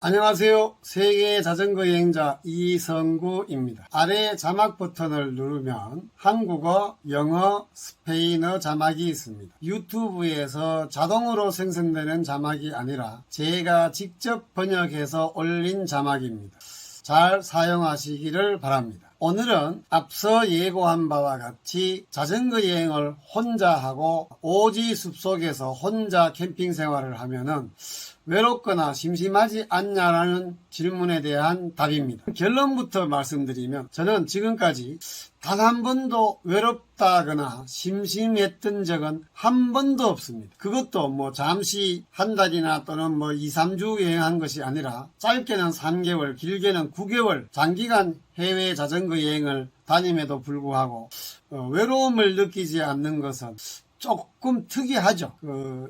안녕하세요. 세계 자전거 여행자 이성구입니다. 아래 자막 버튼을 누르면 한국어, 영어, 스페인어 자막이 있습니다. 유튜브에서 자동으로 생성되는 자막이 아니라 제가 직접 번역해서 올린 자막입니다. 잘 사용하시기를 바랍니다. 오늘은 앞서 예고한 바와 같이 자전거 여행을 혼자 하고 오지 숲속에서 혼자 캠핑 생활을 하면은 외롭거나 심심하지 않냐라는 질문에 대한 답입니다. 결론부터 말씀드리면 저는 지금까지 단 한 번도 외롭다거나 심심했던 적은 한 번도 없습니다. 그것도 잠시 한 달이나 또는 2, 3주 여행한 것이 아니라 짧게는 3개월, 길게는 9개월 장기간 해외 자전거 여행을 다님에도 불구하고 외로움을 느끼지 않는 것은 조금 특이하죠.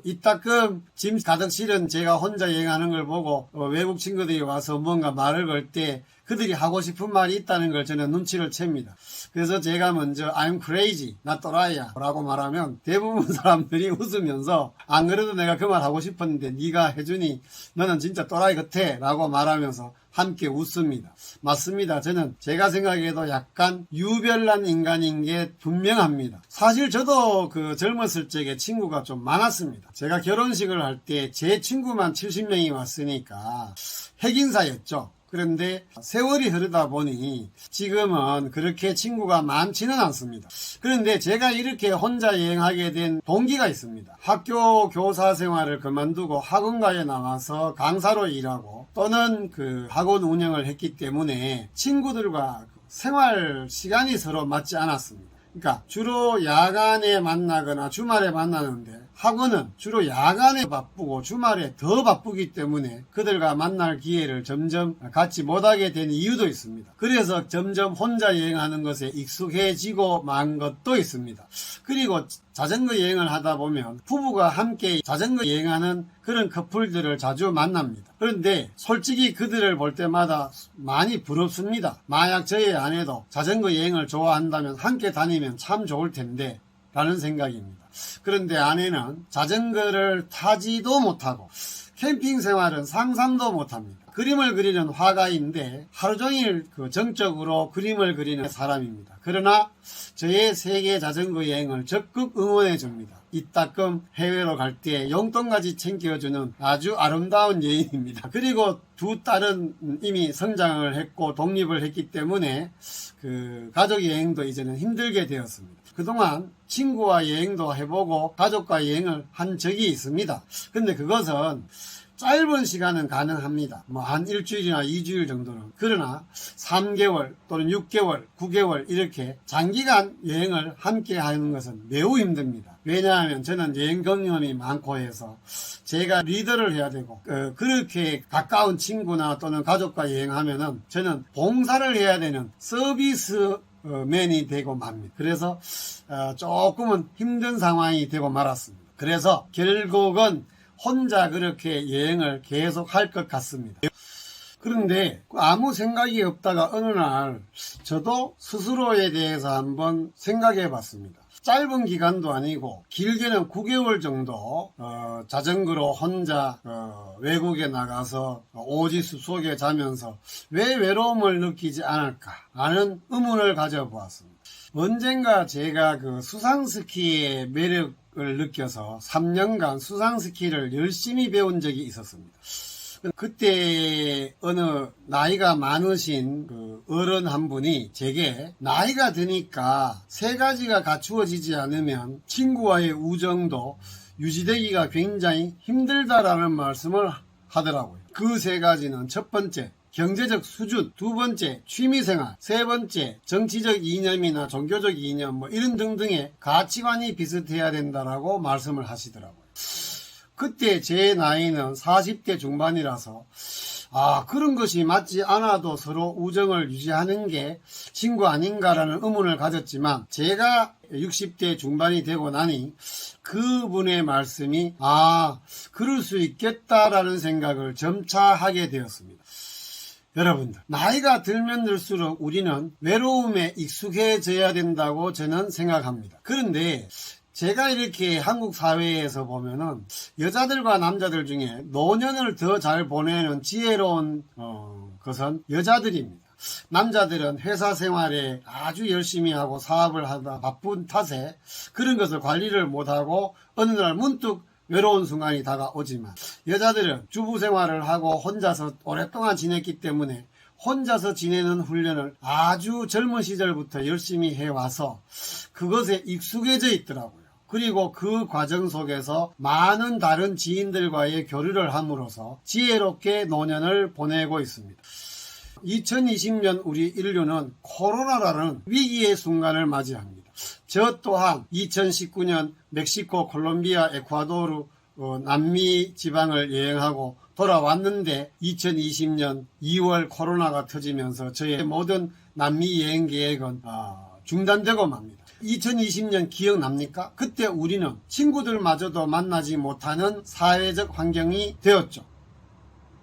이따금 짐 가득 실은 제가 혼자 여행하는 걸 보고 외국 친구들이 와서 뭔가 말을 걸 때 그들이 하고 싶은 말이 있다는 걸 저는 눈치를 챕니다. 그래서 제가 먼저 I'm crazy, 나 또라이야 라고 말하면 대부분 사람들이 웃으면서 안 그래도 내가 그 말 하고 싶었는데 네가 해주니 너는 진짜 또라이 같아 라고 말하면서 함께 웃습니다. 맞습니다. 저는 제가 생각해도 약간 유별난 인간인 게 분명합니다. 사실 저도 젊었을 적에 친구가 좀 많았습니다. 제가 결혼식을 할 때 제 친구만 70명이 왔으니까 핵인사였죠. 그런데 세월이 흐르다 보니 지금은 그렇게 친구가 많지는 않습니다. 그런데 제가 이렇게 혼자 여행하게 된 동기가 있습니다. 학교 교사 생활을 그만두고 학원가에 나와서 강사로 일하고 또는 학원 운영을 했기 때문에 친구들과 생활 시간이 서로 맞지 않았습니다. 그러니까 주로 야간에 만나거나 주말에 만나는데 학원은 주로 야간에 바쁘고 주말에 더 바쁘기 때문에 그들과 만날 기회를 점점 갖지 못하게 된 이유도 있습니다. 그래서 점점 혼자 여행하는 것에 익숙해지고 만 것도 있습니다. 그리고 자전거 여행을 하다 보면 부부가 함께 자전거 여행하는 그런 커플들을 자주 만납니다. 그런데 솔직히 그들을 볼 때마다 많이 부럽습니다. 만약 저의 아내도 자전거 여행을 좋아한다면 함께 다니면 참 좋을 텐데 라는 생각입니다. 그런데 아내는 자전거를 타지도 못하고 캠핑 생활은 상상도 못합니다. 그림을 그리는 화가인데 하루 종일 정적으로 그림을 그리는 사람입니다. 그러나 저의 세계 자전거 여행을 적극 응원해 줍니다. 이따금 해외로 갈 때 용돈까지 챙겨주는 아주 아름다운 여인입니다. 그리고 두 딸은 이미 성장을 했고 독립을 했기 때문에 가족 여행도 이제는 힘들게 되었습니다. 그동안 친구와 여행도 해보고 가족과 여행을 한 적이 있습니다. 근데 그것은 짧은 시간은 가능합니다. 한 일주일이나 2주일 정도는. 그러나 3개월 또는 6개월, 9개월 이렇게 장기간 여행을 함께 하는 것은 매우 힘듭니다. 왜냐하면 저는 여행 경험이 많고 해서 제가 리더를 해야 되고 그렇게 가까운 친구나 또는 가족과 여행하면은 저는 봉사를 해야 되는 서비스 맨이 되고 맙니다. 그래서 조금은 힘든 상황이 되고 말았습니다. 그래서 결국은 혼자 그렇게 여행을 계속 할 것 같습니다. 그런데 아무 생각이 없다가 어느 날 저도 스스로에 대해서 한번 생각해 봤습니다. 짧은 기간도 아니고 길게는 9개월 정도 자전거로 혼자 외국에 나가서 오지 숲속에 자면서 왜 외로움을 느끼지 않을까 하는 의문을 가져보았습니다. 언젠가 제가 수상스키의 매력을 느껴서 3년간 수상스키를 열심히 배운 적이 있었습니다. 그때 어느 나이가 많으신 어른 한 분이 제게 나이가 드니까 세 가지가 갖추어지지 않으면 친구와의 우정도 유지되기가 굉장히 힘들다라는 말씀을 하더라고요. 그 세 가지는 첫 번째, 경제적 수준, 두 번째, 취미생활, 세 번째, 정치적 이념이나 종교적 이념 이런 등등의 가치관이 비슷해야 된다라고 말씀을 하시더라고요. 그때 제 나이는 40대 중반이라서 그런 것이 맞지 않아도 서로 우정을 유지하는 게 친구 아닌가라는 의문을 가졌지만 제가 60대 중반이 되고 나니 그분의 말씀이 그럴 수 있겠다라는 생각을 점차 하게 되었습니다. 여러분들, 나이가 들면 들수록 우리는 외로움에 익숙해져야 된다고 저는 생각합니다. 그런데 제가 이렇게 한국 사회에서 보면은 여자들과 남자들 중에 노년을 더 잘 보내는 지혜로운 것은 여자들입니다. 남자들은 회사 생활에 아주 열심히 하고 사업을 하다 바쁜 탓에 그런 것을 관리를 못하고 어느 날 문득 외로운 순간이 다가오지만 여자들은 주부 생활을 하고 혼자서 오랫동안 지냈기 때문에 혼자서 지내는 훈련을 아주 젊은 시절부터 열심히 해와서 그것에 익숙해져 있더라고요. 그리고 그 과정 속에서 많은 다른 지인들과의 교류를 함으로써 지혜롭게 노년을 보내고 있습니다. 2020년 우리 인류는 코로나라는 위기의 순간을 맞이합니다. 저 또한 2019년 멕시코, 콜롬비아, 에콰도르, 남미 지방을 여행하고 돌아왔는데 2020년 2월 코로나가 터지면서 저의 모든 남미 여행 계획은 중단되고 맙니다. 2020년 기억납니까? 그때 우리는 친구들마저도 만나지 못하는 사회적 환경이 되었죠.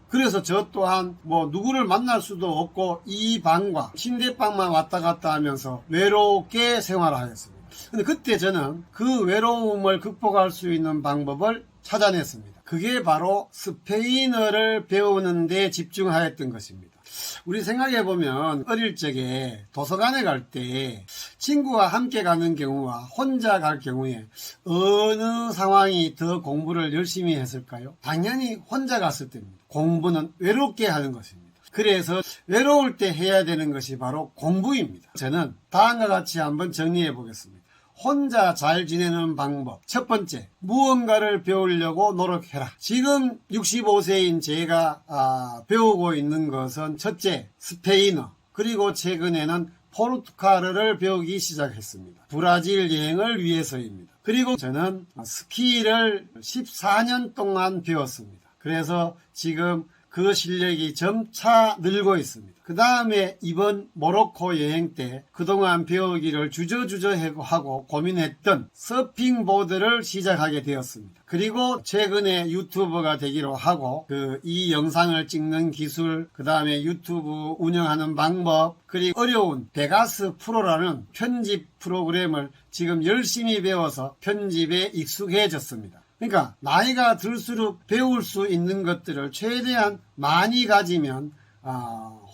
그래서 저 또한 누구를 만날 수도 없고 이 방과 침대방만 왔다 갔다 하면서 외롭게 생활하였습니다. 근데 그때 저는 그 외로움을 극복할 수 있는 방법을 찾아냈습니다. 그게 바로 스페인어를 배우는 데 집중하였던 것입니다. 우리 생각해보면 어릴 적에 도서관에 갈 때 친구와 함께 가는 경우와 혼자 갈 경우에 어느 상황이 더 공부를 열심히 했을까요? 당연히 혼자 갔을 때입니다. 공부는 외롭게 하는 것입니다. 그래서 외로울 때 해야 되는 것이 바로 공부입니다. 저는 다음과 같이 한번 정리해 보겠습니다. 혼자 잘 지내는 방법. 첫 번째, 무언가를 배우려고 노력해라. 지금 65세인 제가 배우고 있는 것은 첫째, 스페인어. 그리고 최근에는 포르투갈어를 배우기 시작했습니다. 브라질 여행을 위해서입니다. 그리고 저는 스키를 14년 동안 배웠습니다. 그래서 지금 그 실력이 점차 늘고 있습니다. 그 다음에 이번 모로코 여행 때 그동안 배우기를 주저주저 하고 고민했던 서핑보드를 시작하게 되었습니다. 그리고 최근에 유튜버가 되기로 하고 이 영상을 찍는 기술, 그 다음에 유튜브 운영하는 방법, 그리고 어려운 베가스 프로라는 편집 프로그램을 지금 열심히 배워서 편집에 익숙해졌습니다. 그러니까 나이가 들수록 배울 수 있는 것들을 최대한 많이 가지면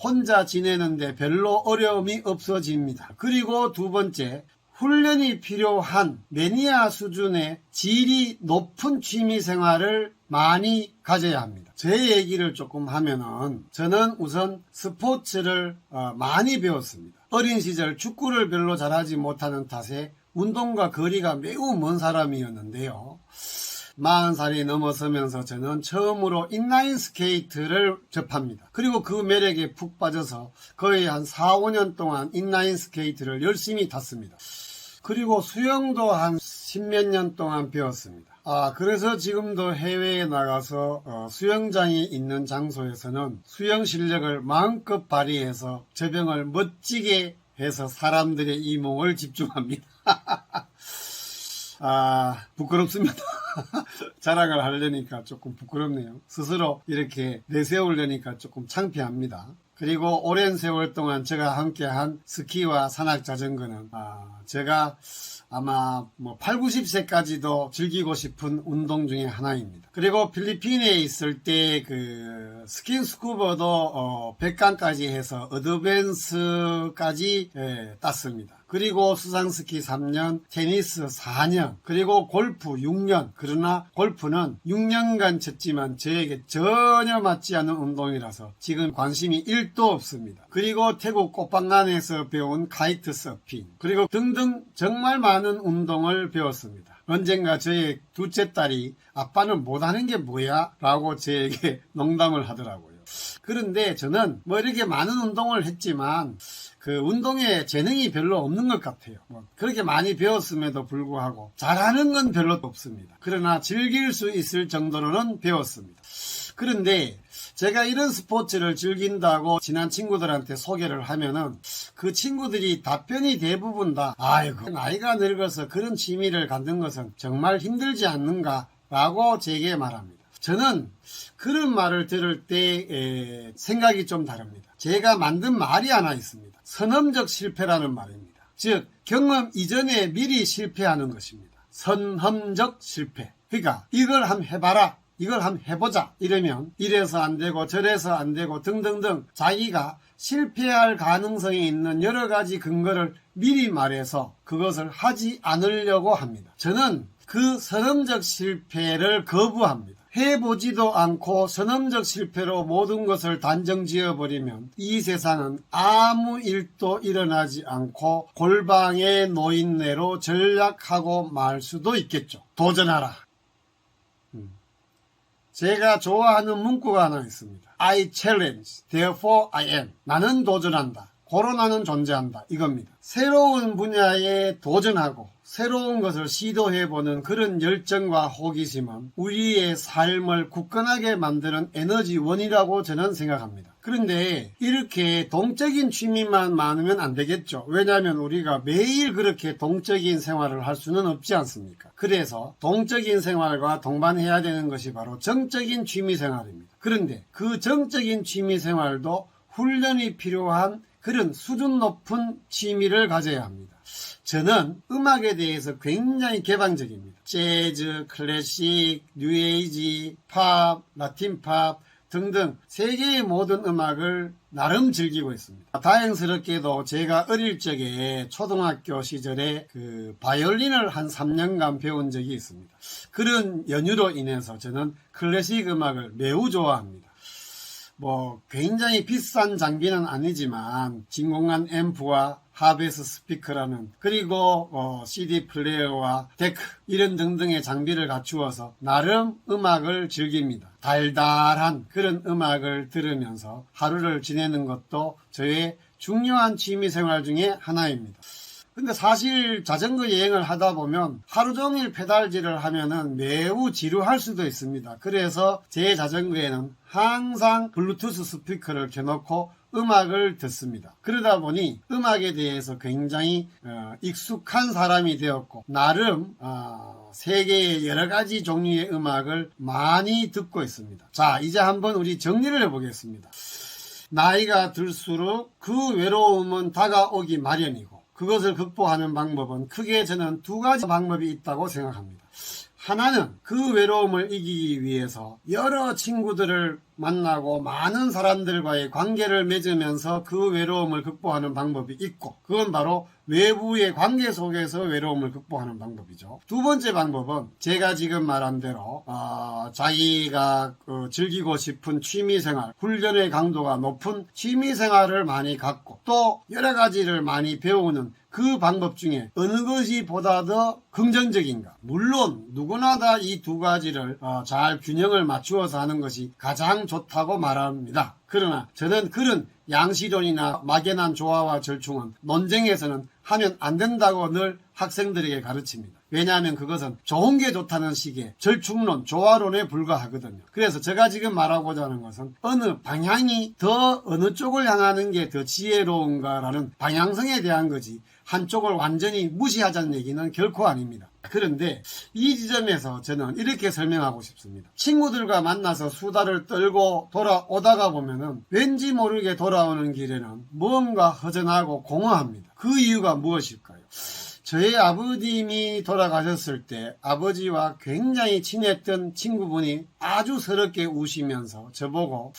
혼자 지내는데 별로 어려움이 없어집니다. 그리고 두 번째, 훈련이 필요한 매니아 수준의 질이 높은 취미생활을 많이 가져야 합니다. 제 얘기를 조금 하면은 저는 우선 스포츠를 많이 배웠습니다. 어린 시절 축구를 별로 잘하지 못하는 탓에 운동과 거리가 매우 먼 사람이었는데요. 40살이 넘어서면서 저는 처음으로 인라인 스케이트를 접합니다. 그리고 그 매력에 푹 빠져서 거의 한 4, 5년 동안 인라인 스케이트를 열심히 탔습니다. 그리고 수영도 한 10몇 년 동안 배웠습니다. 그래서 지금도 해외에 나가서 수영장이 있는 장소에서는 수영 실력을 마음껏 발휘해서 저병을 멋지게 해서 사람들의 이목을 집중합니다. 부끄럽습니다. 자랑을 하려니까 조금 부끄럽네요. 스스로 이렇게 내세우려니까 조금 창피합니다. 그리고 오랜 세월 동안 제가 함께한 스키와 산악자전거는 제가 아마 8, 90세까지도 즐기고 싶은 운동 중에 하나입니다. 그리고 필리핀에 있을 때 스킨스쿠버도 100강까지 해서 어드밴스까지 땄습니다. 그리고 수상스키 3년, 테니스 4년, 그리고 골프 6년. 그러나 골프는 6년간 쳤지만 저에게 전혀 맞지 않는 운동이라서 지금 관심이 1도 없습니다. 그리고 태국 꽃방간에서 배운 카이트 서핑, 그리고 등등 정말 많은 운동을 배웠습니다. 언젠가 저의 둘째 딸이 아빠는 못하는 게 뭐야? 라고 저에게 농담을 하더라고요. 그런데 저는 이렇게 많은 운동을 했지만 운동에 재능이 별로 없는 것 같아요. 그렇게 많이 배웠음에도 불구하고 잘하는 건 별로 없습니다. 그러나 즐길 수 있을 정도로는 배웠습니다. 그런데 제가 이런 스포츠를 즐긴다고 친한 친구들한테 소개를 하면은 그 친구들이 답변이 대부분 다 아이고 나이가 늙어서 그런 취미를 갖는 것은 정말 힘들지 않는가 라고 제게 말합니다. 저는 그런 말을 들을 때 생각이 좀 다릅니다. 제가 만든 말이 하나 있습니다. 선험적 실패라는 말입니다. 즉 경험 이전에 미리 실패하는 것입니다. 선험적 실패. 그러니까 이걸 한번 해봐라, 이걸 한번 해보자 이러면 이래서 안 되고 저래서 안 되고 등등등 자기가 실패할 가능성이 있는 여러 가지 근거를 미리 말해서 그것을 하지 않으려고 합니다. 저는 그 선험적 실패를 거부합니다. 해보지도 않고 선험적 실패로 모든 것을 단정 지어버리면 이 세상은 아무 일도 일어나지 않고 골방의 노인네로 전락하고 말 수도 있겠죠. 도전하라. 제가 좋아하는 문구가 하나 있습니다. I challenge, therefore I am. 나는 도전한다, 코로나는 존재한다, 이겁니다. 새로운 분야에 도전하고 새로운 것을 시도해보는 그런 열정과 호기심은 우리의 삶을 굳건하게 만드는 에너지원이라고 저는 생각합니다. 그런데 이렇게 동적인 취미만 많으면 안 되겠죠. 왜냐하면 우리가 매일 그렇게 동적인 생활을 할 수는 없지 않습니까? 그래서 동적인 생활과 동반해야 되는 것이 바로 정적인 취미 생활입니다. 그런데 그 정적인 취미 생활도 훈련이 필요한 그런 수준 높은 취미를 가져야 합니다. 저는 음악에 대해서 굉장히 개방적입니다. 재즈, 클래식, 뉴에이지, 팝, 라틴팝 등등 세계의 모든 음악을 나름 즐기고 있습니다. 다행스럽게도 제가 어릴 적에 초등학교 시절에 그 바이올린을 한 3년간 배운 적이 있습니다. 그런 연유로 인해서 저는 클래식 음악을 매우 좋아합니다. 굉장히 비싼 장비는 아니지만 진공관 앰프와 하베스 스피커라는, 그리고 CD 플레이어와 데크 이런 등등의 장비를 갖추어서 나름 음악을 즐깁니다. 달달한 그런 음악을 들으면서 하루를 지내는 것도 저의 중요한 취미생활 중에 하나입니다. 근데 사실 자전거 여행을 하다 보면 하루 종일 페달질을 하면은 매우 지루할 수도 있습니다. 그래서 제 자전거에는 항상 블루투스 스피커를 켜놓고 음악을 듣습니다. 그러다 보니 음악에 대해서 굉장히 익숙한 사람이 되었고 나름 세계의 여러 가지 종류의 음악을 많이 듣고 있습니다. 자, 이제 한번 우리 정리를 해보겠습니다. 나이가 들수록 그 외로움은 다가오기 마련이고 그것을 극복하는 방법은 크게 저는 두 가지 방법이 있다고 생각합니다. 하나는 그 외로움을 이기기 위해서 여러 친구들을 만나고 많은 사람들과의 관계를 맺으면서 그 외로움을 극복하는 방법이 있고, 그건 바로 외부의 관계 속에서 외로움을 극복하는 방법이죠. 두 번째 방법은 제가 지금 말한 대로 자기가 즐기고 싶은 취미생활, 훈련의 강도가 높은 취미생활을 많이 갖고 또 여러 가지를 많이 배우는 그 방법 중에 어느 것이 보다 더 긍정적인가. 물론 누구나 다 이 두 가지를 잘 균형을 맞추어서 하는 것이 가장 좋다고 말합니다. 그러나 저는 그런 양시론이나 막연한 조화와 절충은 논쟁에서는 하면 안 된다고 늘 학생들에게 가르칩니다. 왜냐하면 그것은 좋은 게 좋다는 식의 절충론, 조화론에 불과하거든요. 그래서 제가 지금 말하고자 하는 것은 어느 방향이 더 어느 쪽을 향하는 게 더 지혜로운가라는 방향성에 대한 거지 한쪽을 완전히 무시하자는 얘기는 결코 아닙니다. 그런데 이 지점에서 저는 이렇게 설명하고 싶습니다. 친구들과 만나서 수다를 떨고 돌아오다가 보면은 왠지 모르게 돌아오는 길에는 무언가 허전하고 공허합니다. 그 이유가 무엇일까요? 저희 아버님이 돌아가셨을 때 아버지와 굉장히 친했던 친구분이 아주 서럽게 우시면서 저보고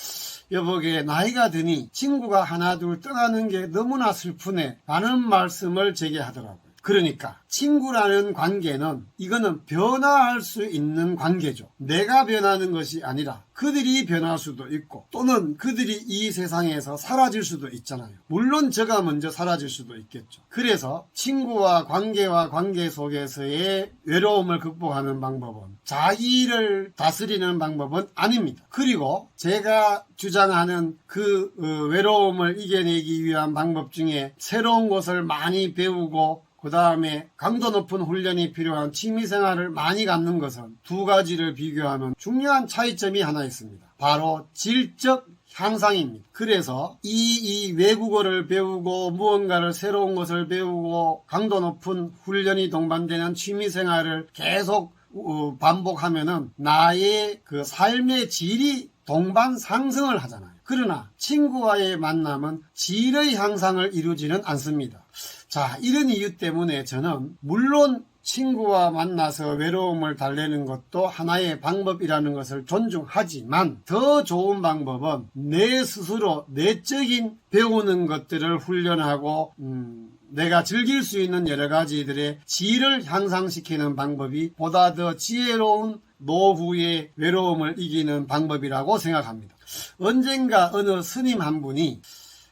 여보게 나이가 드니 친구가 하나 둘 떠나는 게 너무나 슬프네 라는 말씀을 제게 하더라고요. 그러니까 친구라는 관계는 이거는 변화할 수 있는 관계죠. 내가 변하는 것이 아니라 그들이 변할 수도 있고 또는 그들이 이 세상에서 사라질 수도 있잖아요. 물론 제가 먼저 사라질 수도 있겠죠. 그래서 친구와 관계 속에서의 외로움을 극복하는 방법은 자기를 다스리는 방법은 아닙니다. 그리고 제가 주장하는 그 외로움을 이겨내기 위한 방법 중에 새로운 것을 많이 배우고 그 다음에 강도 높은 훈련이 필요한 취미생활을 많이 갖는 것은 두 가지를 비교하면 중요한 차이점이 하나 있습니다. 바로 질적 향상입니다. 그래서 이 외국어를 배우고 무언가를 새로운 것을 배우고 강도 높은 훈련이 동반되는 취미생활을 계속 반복하면은 나의 그 삶의 질이 동반 상승을 하잖아요. 그러나 친구와의 만남은 질의 향상을 이루지는 않습니다. 자, 이런 이유 때문에 저는 물론 친구와 만나서 외로움을 달래는 것도 하나의 방법이라는 것을 존중하지만 더 좋은 방법은 내 스스로 내적인 배우는 것들을 훈련하고 내가 즐길 수 있는 여러 가지들의 질을 향상시키는 방법이 보다 더 지혜로운 노후의 외로움을 이기는 방법이라고 생각합니다. 언젠가 어느 스님 한 분이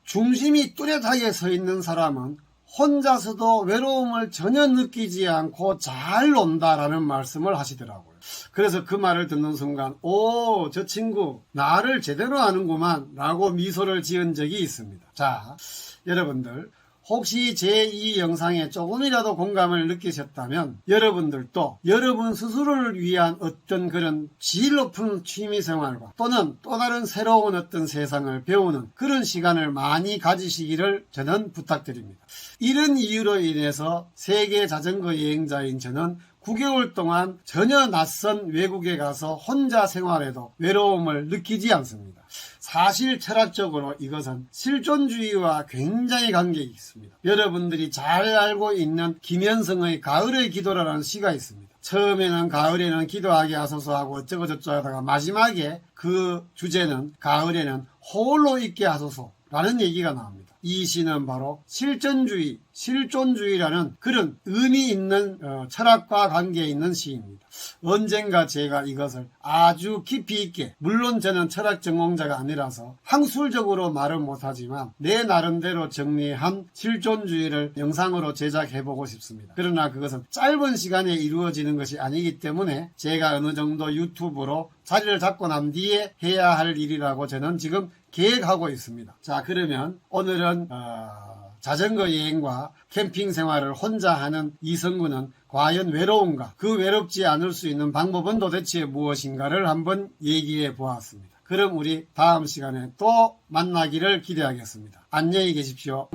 중심이 뚜렷하게 서 있는 사람은 혼자서도 외로움을 전혀 느끼지 않고 잘 논다라는 말씀을 하시더라고요. 그래서 그 말을 듣는 순간 저 친구 나를 제대로 아는구만 라고 미소를 지은 적이 있습니다. 자, 여러분들 혹시 제 이 영상에 조금이라도 공감을 느끼셨다면 여러분들도 여러분 스스로를 위한 어떤 그런 질 높은 취미생활과 또는 또 다른 새로운 어떤 세상을 배우는 그런 시간을 많이 가지시기를 저는 부탁드립니다. 이런 이유로 인해서 세계 자전거 여행자인 저는 9개월 동안 전혀 낯선 외국에 가서 혼자 생활해도 외로움을 느끼지 않습니다. 사실 철학적으로 이것은 실존주의와 굉장히 관계가 있습니다. 여러분들이 잘 알고 있는 김현성의 가을의 기도라는 시가 있습니다. 처음에는 가을에는 기도하게 하소서 하고 어쩌고 저쩌고 하다가 마지막에 그 주제는 가을에는 홀로 있게 하소서 라는 얘기가 나옵니다. 이 시는 바로 실존주의, 실존주의라는 그런 의미 있는 철학과 관계에 있는 시입니다. 언젠가 제가 이것을 아주 깊이 있게, 물론 저는 철학 전공자가 아니라서 학술적으로 말은 못하지만 내 나름대로 정리한 실존주의를 영상으로 제작해보고 싶습니다. 그러나 그것은 짧은 시간에 이루어지는 것이 아니기 때문에 제가 어느 정도 유튜브로 자리를 잡고 난 뒤에 해야 할 일이라고 저는 지금 계획하고 있습니다. 자, 그러면 오늘은 자전거 여행과 캠핑 생활을 혼자 하는 이성구는 과연 외로운가? 그 외롭지 않을 수 있는 방법은 도대체 무엇인가를 한번 얘기해 보았습니다. 그럼 우리 다음 시간에 또 만나기를 기대하겠습니다. 안녕히 계십시오.